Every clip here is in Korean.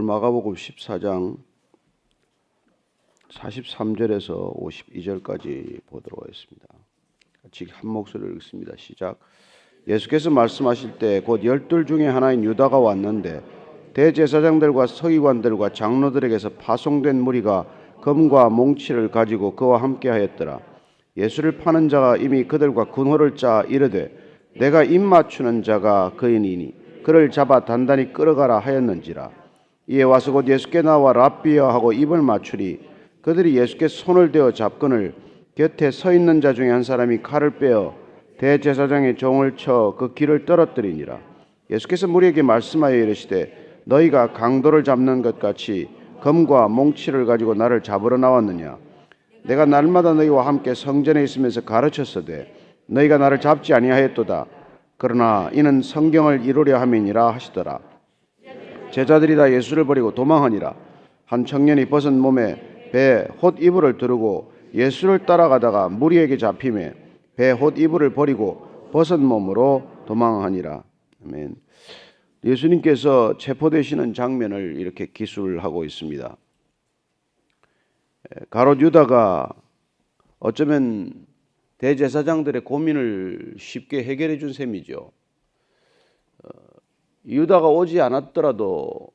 마가복음 14장 43절에서 52절까지 보도록 하겠습니다. 같이 한 목소리로 읽습니다. 시작. 예수께서 말씀하실 때 곧 12 중에 하나인 유다가 왔는데 대제사장들과 서기관들과 장로들에게서 파송된 무리가 검과 몽치를 가지고 그와 함께 하였더라. 예수를 파는 자가 이미 그들과 군호를 짜 이르되 내가 입 맞추는 자가 그이니니 그를 잡아 단단히 끌어가라 하였는지라. 이에 와서 곧 예수께 나와 랍비여 하고 입을 맞추리. 그들이 예수께 손을 대어 잡거늘 곁에 서 있는 자 중에 한 사람이 칼을 빼어 대제사장의 종을 쳐 그 귀를 떨어뜨리니라. 예수께서 무리에게 말씀하여 이르시되 너희가 강도를 잡는 것 같이 검과 몽치를 가지고 나를 잡으러 나왔느냐. 내가 날마다 너희와 함께 성전에 있으면서 가르쳤으되 너희가 나를 잡지 아니하였도다. 그러나 이는 성경을 이루려 함이니라 하시더라. 제자들이 다 예수를 버리고 도망하니라. 한 청년이 벗은 몸에 배 홑 이불을 두르고 예수를 따라가다가 무리에게 잡히매 배 홑 이불을 버리고 벗은 몸으로 도망하니라. 아멘. 예수님께서 체포되시는 장면을 이렇게 기술하고 있습니다. 가롯 유다가 어쩌면 대제사장들의 고민을 쉽게 해결해 준 셈이죠. 유다가 오지 않았더라도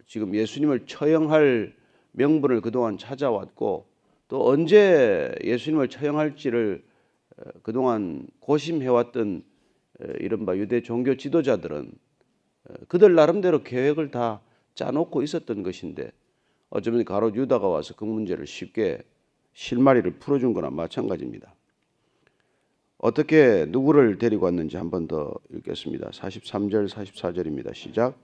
지금 예수님을 처형할 명분을 그동안 찾아왔고 또 언제 예수님을 처형할지를 그동안 고심해왔던 이른바 유대 종교 지도자들은 그들 나름대로 계획을 다 짜놓고 있었던 것인데 어쩌면 가롯 유다가 와서 그 문제를 쉽게 실마리를 풀어준 거나 마찬가지입니다. 어떻게 누구를 데리고 왔는지 한 번 더 읽겠습니다. 43절 44절입니다. 시작.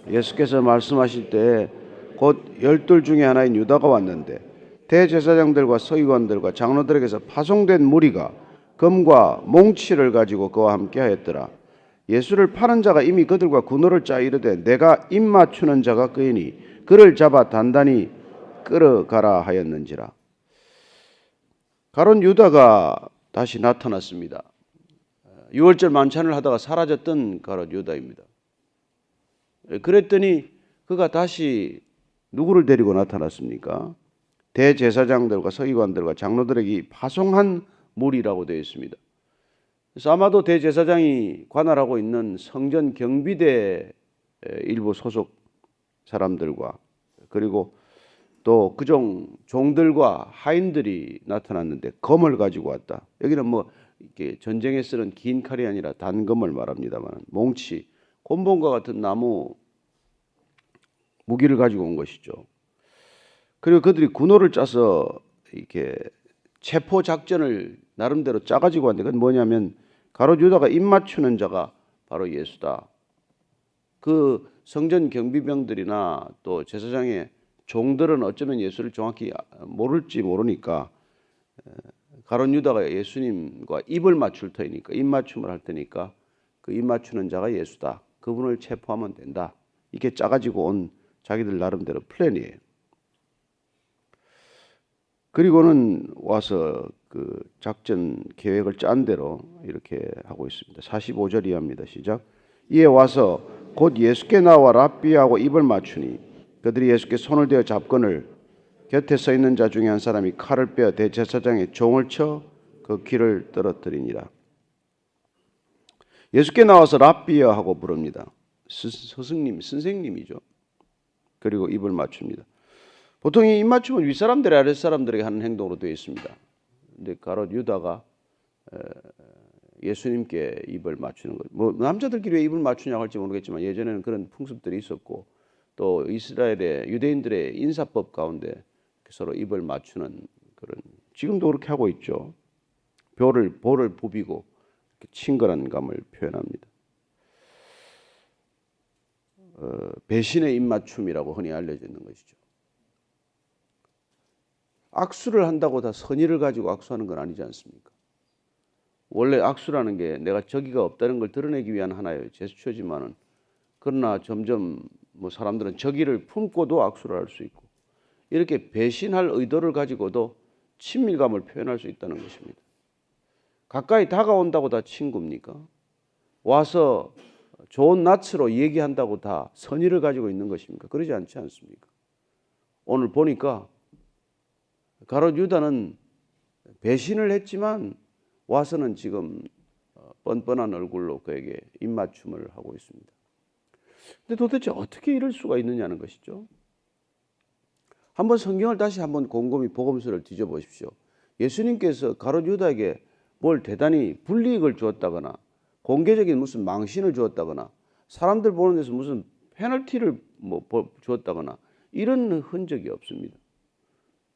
예수께서 말씀하실 때 곧 12 중에 하나인 유다가 왔는데 대제사장들과 서기관들과 장로들에게서 파송된 무리가 검과 몽치를 가지고 그와 함께 하였더라. 예수를 파는 자가 이미 그들과 군호를 짜 이르되 내가 입 맞추는 자가 그이니 그를 잡아 단단히 끌어가라 하였는지라. 가롯 유다가 다시 나타났습니다. 6월절 만찬을 하다가 사라졌던 가롯 유다입니다. 그랬더니 그가 다시 누구를 데리고 나타났습니까? 대제사장들과 서기관들과 장로들에게 파송한 무리라고 되어 있습니다. 그래서 아마도 대제사장이 관할하고 있는 성전 경비대 일부 소속 사람들과 그리고 또 그종 종들과 하인들이 나타났는데 검을 가지고 왔다. 여기는 뭐 이렇게 전쟁에 쓰는 긴 칼이 아니라 단검을 말합니다만 몽치, 곤봉과 같은 나무 무기를 가지고 온 것이죠. 그리고 그들이 군호를 짜서 이렇게 체포 작전을 나름대로 짜가지고 왔는데 그건 뭐냐면 가롯 유다가 입 맞추는 자가 바로 예수다. 그 성전 경비병들이나 또 제사장의 종들은 어쩌면 예수를 정확히 모를지 모르니까 가롯 유다가 예수님과 입을 맞출 터이니까 입 맞춤을 할 테니까 그 입 맞추는 자가 예수다. 그분을 체포하면 된다. 이렇게 짜가지고 온 자기들 나름대로 플랜이에요. 그리고는 와서 그 작전 계획을 짠 대로 이렇게 하고 있습니다. 45절 이하입니다. 시작. 이에 와서 곧 예수께 나와 랍비하고 입을 맞추니 그들이 예수께 손을 대어 잡거늘 곁에 서 있는 자 중에 한 사람이 칼을 빼어 대제사장의 종을 쳐 그 귀를 떨어뜨리니라. 예수께 나와서 랍비여 하고 부릅니다. 스승님, 선생님이죠. 그리고 입을 맞춥니다. 보통 이 입맞춤은 윗사람들이 아랫사람들에게 하는 행동으로 되어 있습니다. 근데 가롯 유다가 예수님께 입을 맞추는 것. 뭐 남자들끼리 왜 입을 맞추냐고 할지 모르겠지만 예전에는 그런 풍습들이 있었고 또 이스라엘의 유대인들의 인사법 가운데 서로 입을 맞추는 그런 지금도 그렇게 하고 있죠. 볼을 부비고 친근한 감을 표현합니다. 배신의 입맞춤이라고 흔히 알려져 있는 것이죠. 악수를 한다고 다 선의를 가지고 악수하는 건 아니지 않습니까? 원래 악수라는 게 내가 적의가 없다는 걸 드러내기 위한 하나의 제스처지만은 그러나 점점 뭐 사람들은 적의를 품고도 악수를 할 수 있고 이렇게 배신할 의도를 가지고도 친밀감을 표현할 수 있다는 것입니다. 가까이 다가온다고 다 친구입니까? 와서 좋은 낯으로 얘기한다고 다 선의를 가지고 있는 것입니까? 그러지 않지 않습니까? 오늘 보니까 가롯 유다는 배신을 했지만 와서는 지금 뻔뻔한 얼굴로 그에게 입맞춤을 하고 있습니다. 근데 도대체 어떻게 이럴 수가 있느냐는 것이죠. 한번 성경을 다시 한번 곰곰이 복음서를 뒤져보십시오. 예수님께서 가롯 유다에게 뭘 대단히 불이익을 주었다거나 공개적인 무슨 망신을 주었다거나 사람들 보는 데서 무슨 페널티를 주었다거나 이런 흔적이 없습니다.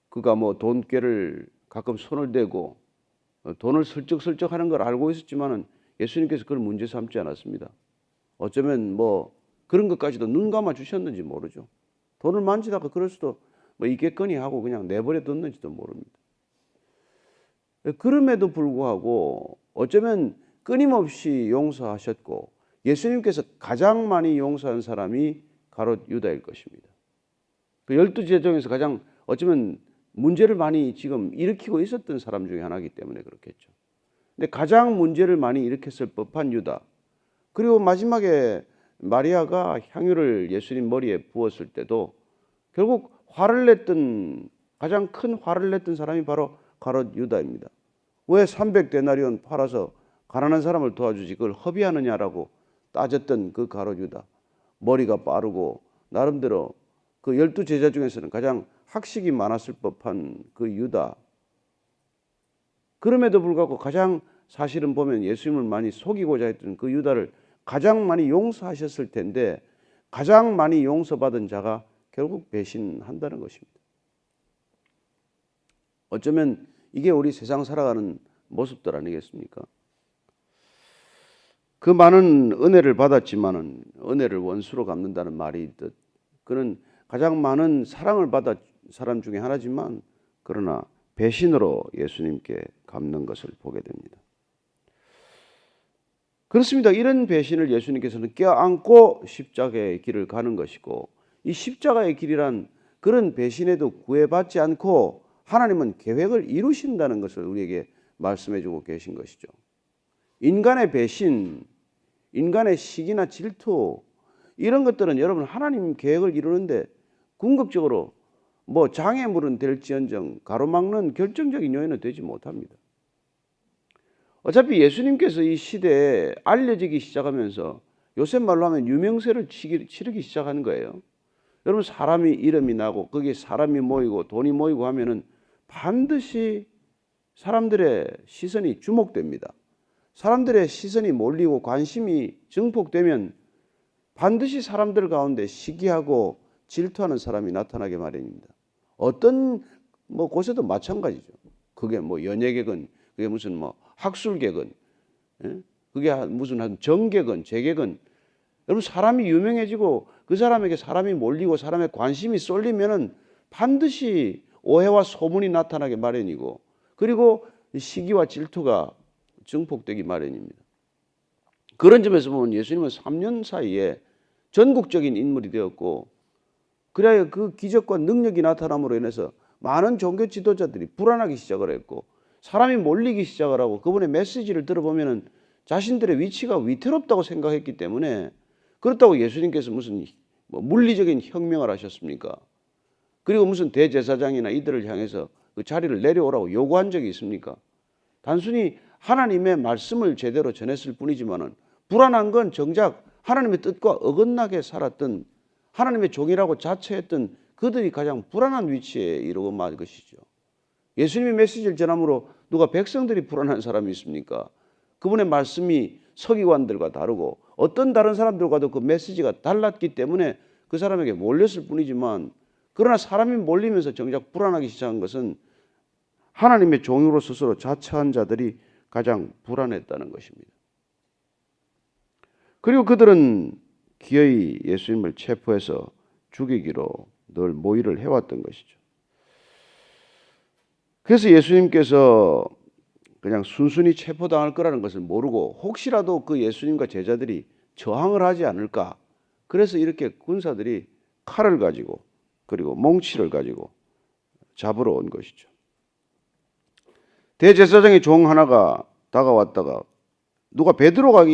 그가 돈꾀를 가끔 손을 대고 돈을 슬쩍슬쩍 하는 걸 알고 있었지만은 예수님께서 그걸 문제 삼지 않았습니다. 어쩌면 그런 것까지도 눈 감아 주셨는지 모르죠. 돈을 만지다가 그럴 수도 있겠거니 하고 그냥 내버려 뒀는지도 모릅니다. 그럼에도 불구하고 어쩌면 끊임없이 용서하셨고 예수님께서 가장 많이 용서한 사람이 가롯 유다일 것입니다. 그 12제자 중에서 가장 어쩌면 문제를 많이 지금 일으키고 있었던 사람 중에 하나이기 때문에 그렇겠죠. 근데 가장 문제를 많이 일으켰을 법한 유다. 그리고 마지막에 마리아가 향유를 예수님 머리에 부었을 때도 결국 가장 큰 화를 냈던 사람이 바로 가롯 유다입니다. 왜 300데나리온 팔아서 가난한 사람을 도와주지 그걸 허비하느냐라고 따졌던 그 가롯 유다. 머리가 빠르고 나름대로 그 12제자 중에서는 가장 학식이 많았을 법한 그 유다. 그럼에도 불구하고 가장 사실은 보면 예수님을 많이 속이고자 했던 그 유다를 가장 많이 용서하셨을 텐데 가장 많이 용서받은 자가 결국 배신한다는 것입니다. 어쩌면 이게 우리 세상 살아가는 모습들 아니겠습니까? 그 많은 은혜를 받았지만은 은혜를 원수로 갚는다는 말이 있듯 그는 가장 많은 사랑을 받은 사람 중에 하나지만 그러나 배신으로 예수님께 갚는 것을 보게 됩니다. 그렇습니다. 이런 배신을 예수님께서는 껴안고 십자가의 길을 가는 것이고 이 십자가의 길이란 그런 배신에도 구애받지 않고 하나님은 계획을 이루신다는 것을 우리에게 말씀해 주고 계신 것이죠. 인간의 배신, 인간의 시기나 질투 이런 것들은 여러분 하나님 계획을 이루는데 궁극적으로 장애물은 될지언정 가로막는 결정적인 요인은 되지 못합니다. 어차피 예수님께서 이 시대에 알려지기 시작하면서 요새 말로 하면 유명세를 치르기 시작하는 거예요. 여러분 사람이 이름이 나고 거기에 사람이 모이고 돈이 모이고 하면은 반드시 사람들의 시선이 주목됩니다. 사람들의 시선이 몰리고 관심이 증폭되면 반드시 사람들 가운데 시기하고 질투하는 사람이 나타나게 마련입니다. 어떤 곳에도 마찬가지죠. 그게 연예계건 그게 무슨 학술계건 그게 무슨 한 정계건 재계건 여러분 사람이 유명해지고 그 사람에게 사람이 몰리고 사람의 관심이 쏠리면은 반드시 오해와 소문이 나타나게 마련이고 그리고 시기와 질투가 증폭되기 마련입니다. 그런 점에서 보면 예수님은 3년 사이에 전국적인 인물이 되었고 그래야 그 기적과 능력이 나타남으로 인해서 많은 종교 지도자들이 불안하기 시작을 했고 사람이 몰리기 시작을 하고 그분의 메시지를 들어보면은 자신들의 위치가 위태롭다고 생각했기 때문에 그렇다고 예수님께서 무슨 물리적인 혁명을 하셨습니까? 그리고 무슨 대제사장이나 이들을 향해서 그 자리를 내려오라고 요구한 적이 있습니까? 단순히 하나님의 말씀을 제대로 전했을 뿐이지만은 불안한 건 정작 하나님의 뜻과 어긋나게 살았던 하나님의 종이라고 자처했던 그들이 가장 불안한 위치에 이르고 말 것이죠. 예수님의 메시지를 전함으로 누가 백성들이 불안한 사람이 있습니까? 그분의 말씀이 서기관들과 다르고 어떤 다른 사람들과도 그 메시지가 달랐기 때문에 그 사람에게 몰렸을 뿐이지만 그러나 사람이 몰리면서 정작 불안하기 시작한 것은 하나님의 종으로 스스로 자처한 자들이 가장 불안했다는 것입니다. 그리고 그들은 기어이 예수님을 체포해서 죽이기로 늘 모의를 해왔던 것이죠. 그래서 예수님께서 그냥 순순히 체포당할 거라는 것을 모르고 혹시라도 그 예수님과 제자들이 저항을 하지 않을까 그래서 이렇게 군사들이 칼을 가지고 그리고 몽치를 가지고 잡으러 온 것이죠. 대제사장의 종 하나가 다가왔다가 누가 베드로가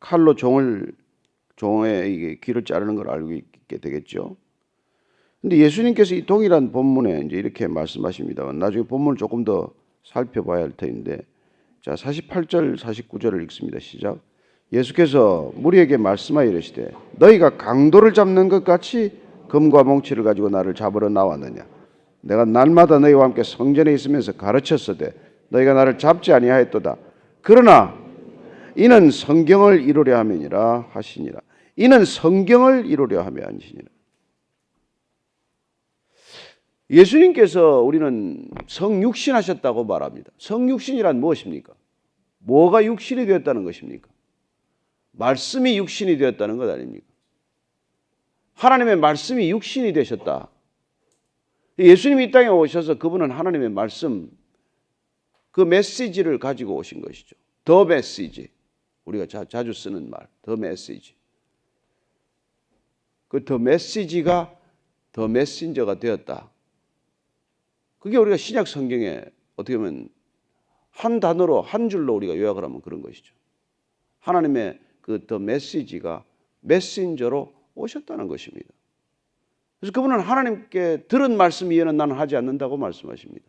칼로 종의 이게 귀를 자르는 걸 알고 있게 되겠죠. 근데 예수님께서 이 동일한 본문에 이제 이렇게 말씀하십니다만 나중에 본문을 조금 더 살펴봐야 할 터인데 자 48절 49절을 읽습니다. 시작. 예수께서 무리에게 말씀하여 이르시되 너희가 강도를 잡는 것 같이 금과 몽치를 가지고 나를 잡으러 나왔느냐. 내가 날마다 너희와 함께 성전에 있으면서 가르쳤으되 너희가 나를 잡지 아니하였도다. 그러나 이는 성경을 이루려 함이니라 하시니라. 이는 성경을 이루려 함이 아니시니라. 예수님께서 우리는 성육신하셨다고 말합니다. 성육신이란 무엇입니까? 뭐가 육신이 되었다는 것입니까? 말씀이 육신이 되었다는 것 아닙니까? 하나님의 말씀이 육신이 되셨다. 예수님이 이 땅에 오셔서 그분은 하나님의 말씀, 그 메시지를 가지고 오신 것이죠. 더 메시지. 우리가 자주 쓰는 말, 더 메시지. 그 더 메시지가 더 메신저가 되었다. 그게 우리가 신약 성경에 어떻게 보면 한 단어로 한 줄로 우리가 요약을 하면 그런 것이죠. 하나님의 그 더 메시지가 메신저로 오셨다는 것입니다. 그래서 그분은 하나님께 들은 말씀 이외에는 나는 하지 않는다고 말씀하십니다.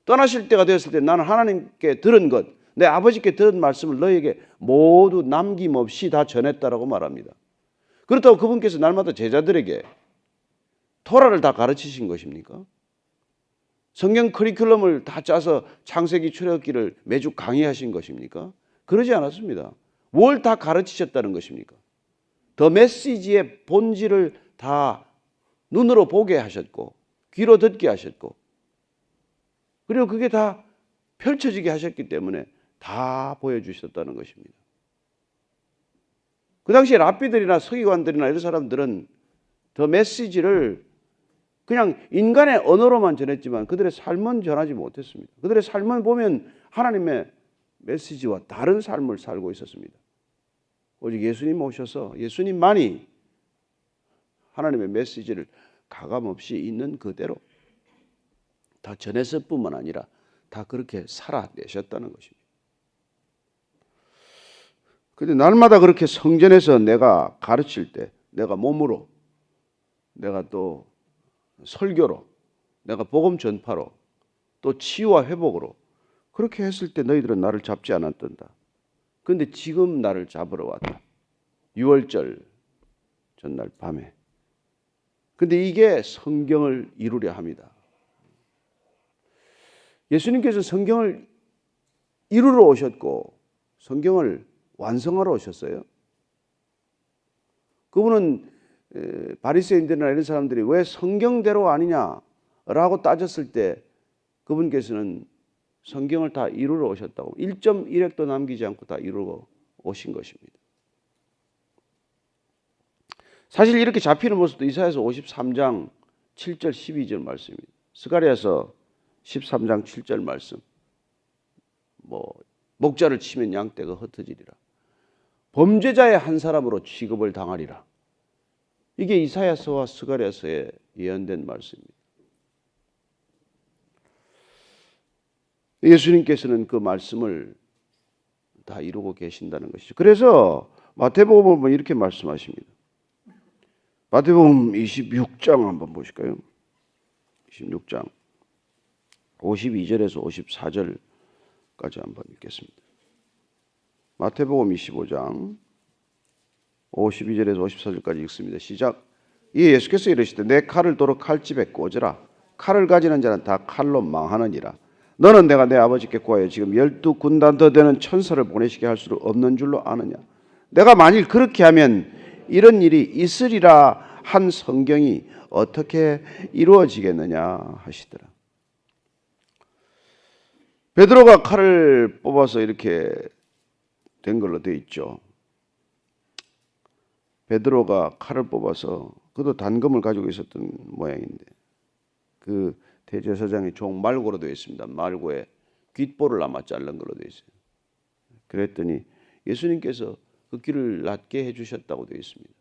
떠나실 때가 되었을 때 나는 하나님께 들은 것, 내 아버지께 들은 말씀을 너희에게 모두 남김없이 다 전했다라고 말합니다. 그렇다고 그분께서 날마다 제자들에게 토라를 다 가르치신 것입니까? 성경 커리큘럼을 다 짜서 창세기 출애굽기를 매주 강의하신 것입니까? 그러지 않았습니다. 뭘 다 가르치셨다는 것입니까? 더 메시지의 본질을 다 눈으로 보게 하셨고 귀로 듣게 하셨고 그리고 그게 다 펼쳐지게 하셨기 때문에 다 보여주셨다는 것입니다. 그 당시에 랍비들이나 서기관들이나 이런 사람들은 더 메시지를 그냥 인간의 언어로만 전했지만 그들의 삶은 전하지 못했습니다. 그들의 삶은 보면 하나님의 메시지와 다른 삶을 살고 있었습니다. 오직 예수님 오셔서 예수님만이 하나님의 메시지를 가감없이 있는 그대로 다 전했을 뿐만 아니라 다 그렇게 살아내셨다는 것입니다. 그런데 날마다 그렇게 성전에서 내가 가르칠 때 내가 몸으로 내가 또 설교로 내가 복음 전파로 또 치유와 회복으로 그렇게 했을 때 너희들은 나를 잡지 않았던다. 그런데 지금 나를 잡으러 왔다. 6월절 전날 밤에. 그런데 이게 성경을 이루려 합니다. 예수님께서 성경을 이루러 오셨고 성경을 완성하러 오셨어요. 그분은 바리새인들이나 이런 사람들이 왜 성경대로 아니냐라고 따졌을 때 그분께서는 성경을 다 이루러 오셨다고 1.1획도 남기지 않고 다 이루러 오신 것입니다. 사실 이렇게 잡히는 모습도 이사야서 53장 7절 12절 말씀입니다. 스가랴서 13장 7절 말씀. 목자를 치면 양떼가 흩어지리라. 범죄자의 한 사람으로 취급을 당하리라. 이게 이사야서와 스가랴서에 예언된 말씀입니다. 예수님께서는 그 말씀을 다 이루고 계신다는 것이죠. 그래서 마태복음을 보면 이렇게 말씀하십니다. 마태복음 26장 한번 보실까요? 26장 52절에서 54절까지 한번 읽겠습니다. 마태복음 25장 52절에서 54절까지 읽습니다. 시작. 이에 예수께서 이르시되 내 칼을 도로 칼집에 꽂으라. 칼을 가지는 자는 다 칼로 망하느니라. 너는 내가 내 아버지께 구하여 지금 12군단 더 되는 천사를 보내시게 할 수 없는 줄로 아느냐. 내가 만일 그렇게 하면 이런 일이 있으리라 한 성경이 어떻게 이루어지겠느냐 하시더라. 베드로가 칼을 뽑아서 이렇게 된 걸로 되어 있죠. 베드로가 칼을 뽑아서 그도 단검을 가지고 있었던 모양인데 그 대제사장의 종 말고로 되어 있습니다. 말고에 귓볼을 아마 자른 걸로 되어 있어요. 그랬더니 예수님께서 그 귀를 낫게 해주셨다고 되어 있습니다.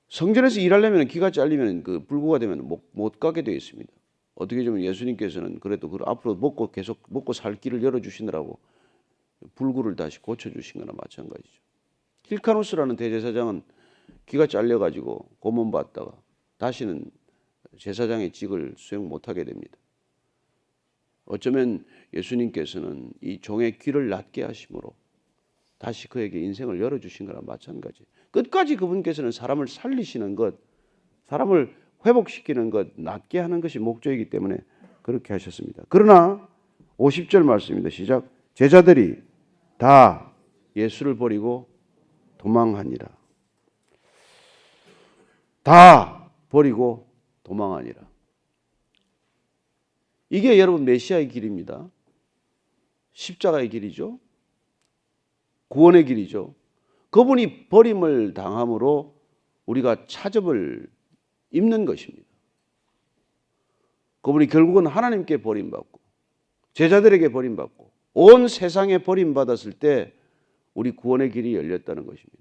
성전에서 일하려면 귀가 잘리면 그 불구가 되면 못 가게 되어 있습니다. 어떻게 좀 예수님께서는 그래도 그 앞으로 계속 먹고 살 길을 열어주시느라고 불구를 다시 고쳐주신 거나 마찬가지죠. 힐카누스라는 대제사장은 귀가 잘려가지고 고문받다가 다시는 제사장의 직을 수행 못하게 됩니다. 어쩌면 예수님께서는 이 종의 귀를 낫게 하심으로 다시 그에게 인생을 열어주신 거나 마찬가지. 끝까지 그분께서는 사람을 살리시는 것, 사람을 회복시키는 것, 낫게 하는 것이 목적이기 때문에 그렇게 하셨습니다. 그러나 50절 말씀입니다. 시작. 제자들이 다 예수를 버리고 도망하니라. 다 버리고 도망하니라. 이게 여러분 메시아의 길입니다. 십자가의 길이죠. 구원의 길이죠. 그분이 버림을 당함으로 우리가 찾음을 입는 것입니다. 그분이 결국은 하나님께 버림받고 제자들에게 버림받고 온 세상에 버림받았을 때 우리 구원의 길이 열렸다는 것입니다.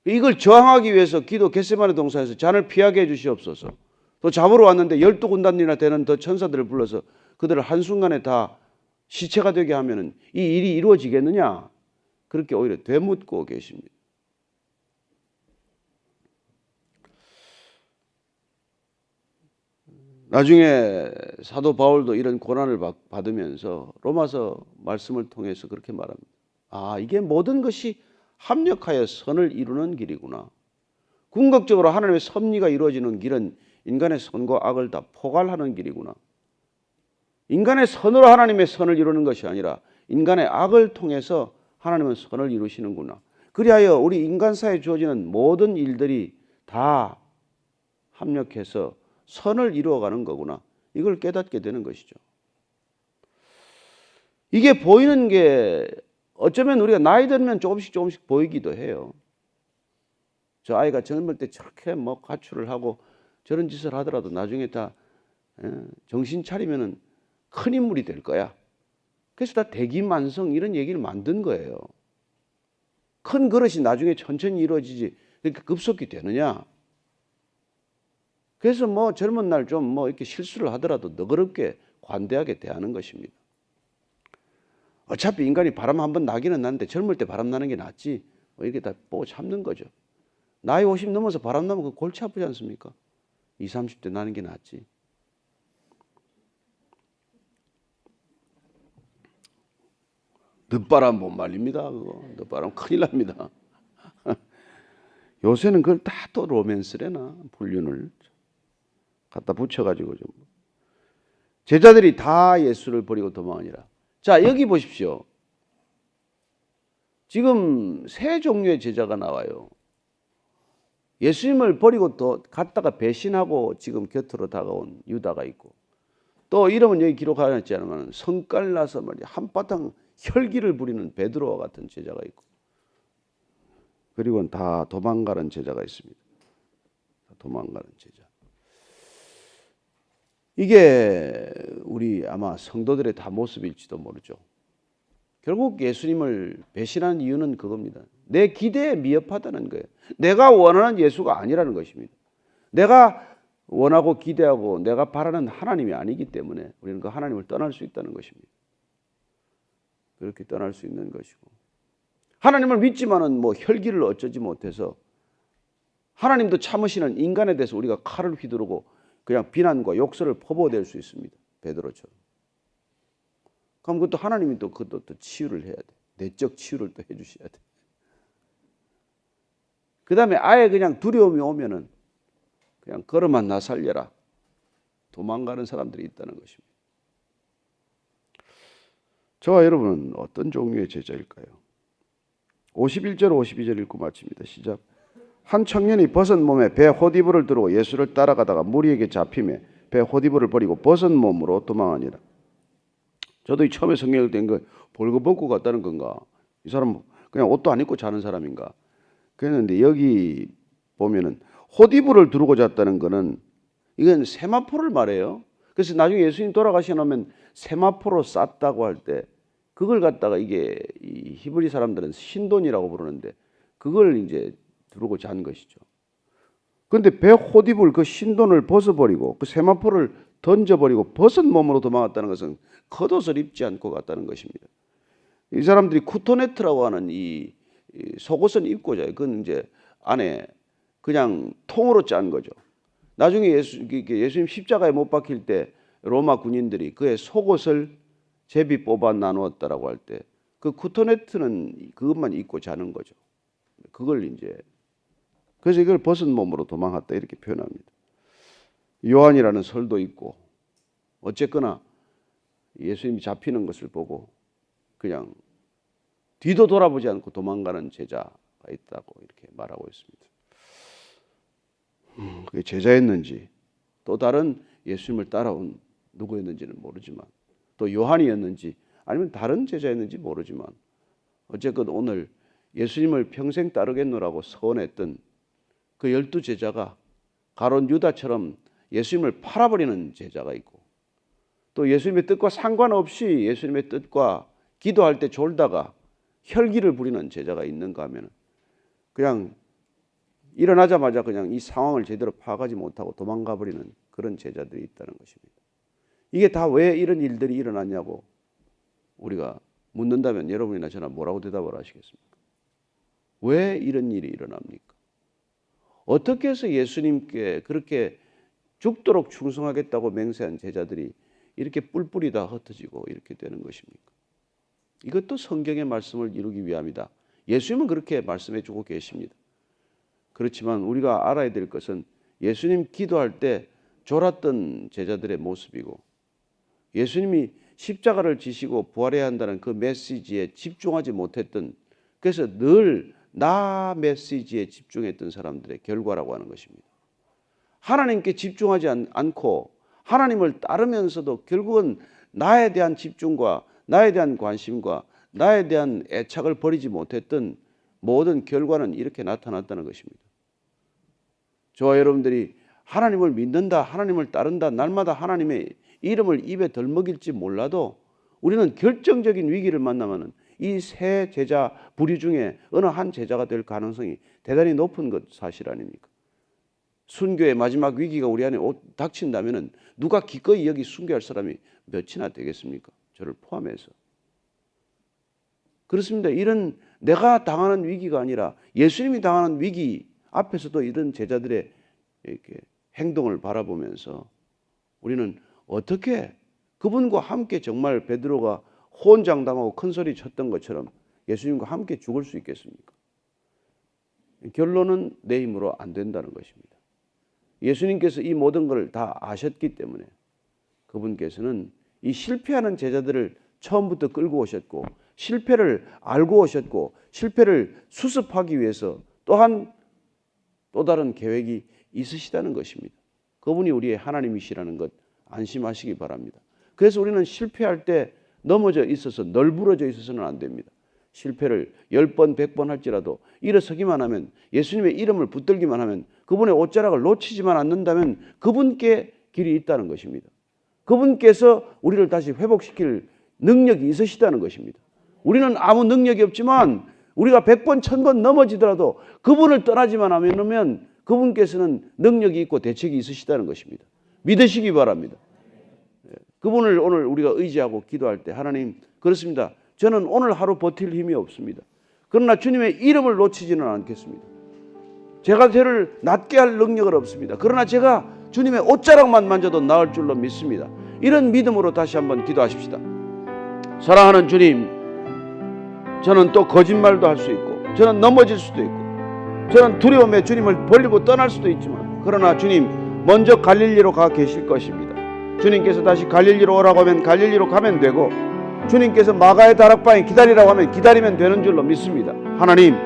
이걸 저항하기 위해서 기도 겟세마네 동산에서 잔을 피하게 해주시옵소서. 또 잡으러 왔는데 12군단이나 되는 더 천사들을 불러서 그들을 한순간에 다 시체가 되게 하면은 이 일이 이루어지겠느냐? 그렇게 오히려 되묻고 계십니다. 나중에 사도 바울도 이런 고난을 받으면서 로마서 말씀을 통해서 그렇게 말합니다. 아, 이게 모든 것이 합력하여 선을 이루는 길이구나. 궁극적으로 하나님의 섭리가 이루어지는 길은 인간의 선과 악을 다 포괄하는 길이구나. 인간의 선으로 하나님의 선을 이루는 것이 아니라 인간의 악을 통해서 하나님은 선을 이루시는구나. 그리하여 우리 인간사에 주어지는 모든 일들이 다 합력해서 선을 이루어가는 거구나. 이걸 깨닫게 되는 것이죠. 이게 보이는 게 어쩌면 우리가 나이 들면 조금씩 보이기도 해요. 저 아이가 젊을 때 저렇게 뭐 가출을 하고 저런 짓을 하더라도 나중에 다 정신 차리면은 큰 인물이 될 거야. 그래서 다 대기만성 이런 얘기를 만든 거예요. 큰 그릇이 나중에 천천히 이루어지지 그렇게 급속히 되느냐. 그래서 뭐 젊은 날 좀 뭐 이렇게 실수를 하더라도 너그럽게 관대하게 대하는 것입니다. 어차피 인간이 바람 한번 나기는 나는데 젊을 때 바람 나는 게 낫지. 뭐 이렇게 다 보고 참는 거죠. 나이 50 넘어서 바람 나면 그 골치 아프지 않습니까? 20, 30대 나는 게 낫지. 늦바람 못 말립니다. 그거 늦바람 큰일 납니다. 요새는 그걸 다 또 로맨스래나 불륜을 갖다 붙여가지고 좀. 제자들이 다 예수를 버리고 도망하니라. 자, 여기 보십시오. 지금 세 종류의 제자가 나와요. 예수님을 버리고 또 갔다가 배신하고 지금 곁으로 다가온 유다가 있고, 또 이름은 여기 기록하지 않으면 성깔 나서 말이야 한바탕 혈기를 부리는 베드로와 같은 제자가 있고, 그리고 다 도망가는 제자가 있습니다. 도망가는 제자. 이게 우리 아마 성도들의 다 모습일지도 모르죠. 결국 예수님을 배신한 이유는 그겁니다. 내 기대에 미흡하다는 거예요. 내가 원하는 예수가 아니라는 것입니다. 내가 원하고 기대하고 내가 바라는 하나님이 아니기 때문에 우리는 그 하나님을 떠날 수 있다는 것입니다. 그렇게 떠날 수 있는 것이고, 하나님을 믿지만은 뭐 혈기를 어쩌지 못해서 하나님도 참으시는 인간에 대해서 우리가 칼을 휘두르고 그냥 비난과 욕설을 퍼부어댈 수 있습니다. 베드로처럼. 그럼 그것도 하나님이 또 그것도 또 치유를 해야 돼. 내적 치유를 또 해주셔야 돼. 그 다음에 아예 그냥 두려움이 오면은 그냥 걸어만 나 살려라. 도망가는 사람들이 있다는 것입니다. 저와 여러분은 어떤 종류의 제자일까요? 51절 52절 읽고 마칩니다. 시작. 한 청년이 벗은 몸에 배 호디부를 두르고 예수를 따라가다가 무리에게 잡히매 배 호디부를 버리고 벗은 몸으로 도망하니라. 저도 이 처음에 성경 읽을 때 이거 벌거벗고 갔다는 건가? 이 사람 그냥 옷도 안 입고 자는 사람인가? 그랬는데 여기 보면은 호디부를 두르고 잤다는 거는 이건 세마포를 말해요. 그래서 나중에 예수님 돌아가시고 나면 세마포로 쌌다고 할 때 그걸 갖다가 이게 이 히브리 사람들은 신돈이라고 부르는데 그걸 이제 두르고 잔 것이죠. 그런데 배 호디불 그 신돈을 벗어버리고 그 세마포를 던져버리고 벗은 몸으로 도망갔다는 것은 겉옷을 입지 않고 갔다는 것입니다. 이 사람들이 쿠토네트라고 하는 이 속옷은 입고 자요. 그건 이제 안에 그냥 통으로 짠 거죠. 나중에 예수님 십자가에 못 박힐 때 로마 군인들이 그의 속옷을 제비 뽑아 나누었다라고 할 때 그 쿠토네트는 그것만 입고 자는 거죠. 그걸 이제 그래서 이걸 벗은 몸으로 도망갔다 이렇게 표현합니다. 요한이라는 설도 있고 어쨌거나 예수님이 잡히는 것을 보고 그냥 뒤도 돌아보지 않고 도망가는 제자가 있다고 이렇게 말하고 있습니다. 그게 제자였는지 또 다른 예수님을 따라온 누구였는지는 모르지만 또 요한이었는지 아니면 다른 제자였는지 모르지만 어쨌건 오늘 예수님을 평생 따르겠노라고 서원했던 그 12 제자가 가룟 유다처럼 예수님을 팔아버리는 제자가 있고 또 예수님의 뜻과 상관없이 예수님의 뜻과 기도할 때 졸다가 혈기를 부리는 제자가 있는가 하면 그냥 일어나자마자 그냥 이 상황을 제대로 파악하지 못하고 도망가 버리는 그런 제자들이 있다는 것입니다. 이게 다 왜 이런 일들이 일어났냐고 우리가 묻는다면 여러분이나 저나 뭐라고 대답을 하시겠습니까? 왜 이런 일이 일어납니까? 어떻게 해서 예수님께 그렇게 죽도록 충성하겠다고 맹세한 제자들이 이렇게 뿔뿔이 다 흩어지고 이렇게 되는 것입니까? 이것도 성경의 말씀을 이루기 위함이다. 예수님은 그렇게 말씀해 주고 계십니다. 그렇지만 우리가 알아야 될 것은 예수님 기도할 때 졸았던 제자들의 모습이고 예수님이 십자가를 지시고 부활해야 한다는 그 메시지에 집중하지 못했던 그래서 늘 나 메시지에 집중했던 사람들의 결과라고 하는 것입니다. 하나님께 집중하지 않고 하나님을 따르면서도 결국은 나에 대한 집중과 나에 대한 관심과 나에 대한 애착을 버리지 못했던 모든 결과는 이렇게 나타났다는 것입니다. 저와 여러분들이 하나님을 믿는다, 하나님을 따른다, 날마다 하나님의 이름을 입에 덜먹일지 몰라도 우리는 결정적인 위기를 만나면 이 세 제자 부류 중에 어느 한 제자가 될 가능성이 대단히 높은 것 사실 아닙니까? 순교의 마지막 위기가 우리 안에 닥친다면 누가 기꺼이 여기 순교할 사람이 몇이나 되겠습니까? 저를 포함해서. 그렇습니다. 이런 내가 당하는 위기가 아니라 예수님이 당하는 위기 앞에서도 이런 제자들의 이렇게 행동을 바라보면서 우리는 어떻게 그분과 함께 정말 베드로가 호언장담하고 큰 소리 쳤던 것처럼 예수님과 함께 죽을 수 있겠습니까? 결론은 내 힘으로 안 된다는 것입니다. 예수님께서 이 모든 걸 다 아셨기 때문에 그분께서는 이 실패하는 제자들을 처음부터 끌고 오셨고 실패를 알고 오셨고 실패를 수습하기 위해서 또한 또 다른 계획이 있으시다는 것입니다. 그분이 우리의 하나님이시라는 것 안심하시기 바랍니다. 그래서 우리는 실패할 때 넘어져 있어서 널브러져 있어서는 안 됩니다. 실패를 10번, 100번 할지라도 일어서기만 하면 예수님의 이름을 붙들기만 하면 그분의 옷자락을 놓치지만 않는다면 그분께 길이 있다는 것입니다. 그분께서 우리를 다시 회복시킬 능력이 있으시다는 것입니다. 우리는 아무 능력이 없지만 우리가 100번, 1000번 넘어지더라도 그분을 떠나지만 하면 그분께서는 능력이 있고 대책이 있으시다는 것입니다. 믿으시기 바랍니다. 그분을 오늘 우리가 의지하고 기도할 때 하나님 그렇습니다. 저는 오늘 하루 버틸 힘이 없습니다. 그러나 주님의 이름을 놓치지는 않겠습니다. 제가 저를 낫게 할 능력은 없습니다. 그러나 제가 주님의 옷자락만 만져도 나을 줄로 믿습니다. 이런 믿음으로 다시 한번 기도하십시다. 사랑하는 주님, 저는 또 거짓말도 할 수 있고 저는 넘어질 수도 있고 저는 두려움에 주님을 버리고 떠날 수도 있지만 그러나 주님 먼저 갈릴리로 가 계실 것입니다. 주님께서 다시 갈릴리로 오라고 하면 갈릴리로 가면 되고 주님께서 마가의 다락방에 기다리라고 하면 기다리면 되는 줄로 믿습니다. 하나님,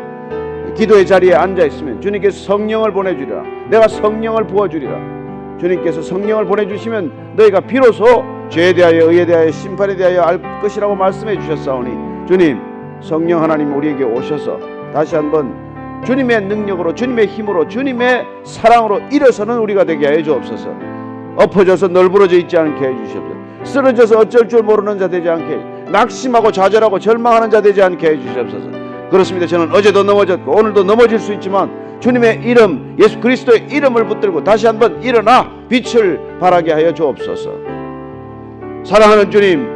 기도의 자리에 앉아 있으면 주님께서 성령을 보내주리라. 내가 성령을 부어주리라. 주님께서 성령을 보내주시면 너희가 비로소 죄에 대하여 의에 대하여 심판에 대하여 알 것이라고 말씀해 주셨사오니 주님, 성령 하나님 우리에게 오셔서 다시 한번 주님의 능력으로 주님의 힘으로 주님의 사랑으로 일어서는 우리가 되게 하여 주옵소서. 엎어져서 널브러져 있지 않게 해주시옵소서. 쓰러져서 어쩔 줄 모르는 자 되지 않게, 낙심하고 좌절하고 절망하는 자 되지 않게 해주시옵소서. 그렇습니다. 저는 어제도 넘어졌고 오늘도 넘어질 수 있지만 주님의 이름, 예수 그리스도의 이름을 붙들고 다시 한번 일어나 빛을 발하게 하여 주옵소서. 사랑하는 주님,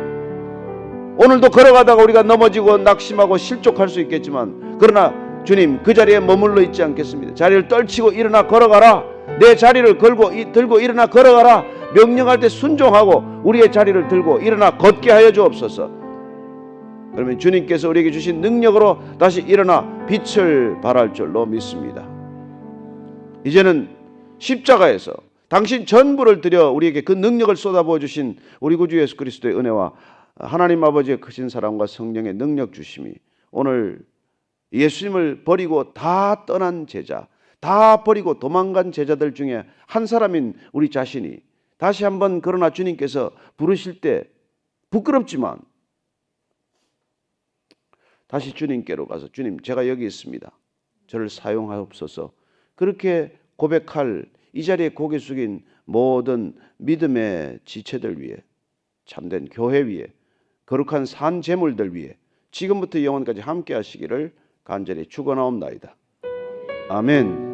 오늘도 걸어가다가 우리가 넘어지고 낙심하고 실족할 수 있겠지만 그러나 주님 그 자리에 머물러 있지 않겠습니다. 자리를 떨치고 일어나 걸어가라. 내 자리를 들고 일어나 걸어가라. 명령할 때 순종하고 우리의 자리를 들고 일어나 걷게 하여 주옵소서. 그러면 주님께서 우리에게 주신 능력으로 다시 일어나 빛을 발할 줄로 믿습니다. 이제는 십자가에서 당신 전부를 들여 우리에게 그 능력을 쏟아부어 주신 우리 구주 예수 그리스도의 은혜와 하나님 아버지의 크신 사랑과 성령의 능력 주심이 오늘 예수님을 버리고 다 떠난 제자, 다 버리고 도망간 제자들 중에 한 사람인 우리 자신이 다시 한번 그러나 주님께서 부르실 때 부끄럽지만 다시 주님께로 가서 주님 제가 여기 있습니다. 저를 사용하옵소서. 그렇게 고백할 이 자리에 고개 숙인 모든 믿음의 지체들 위해 참된 교회 위에 거룩한 산 제물들 위해 지금부터 영원까지 함께 하시기를 간절히 축원하옵나이다. 아멘.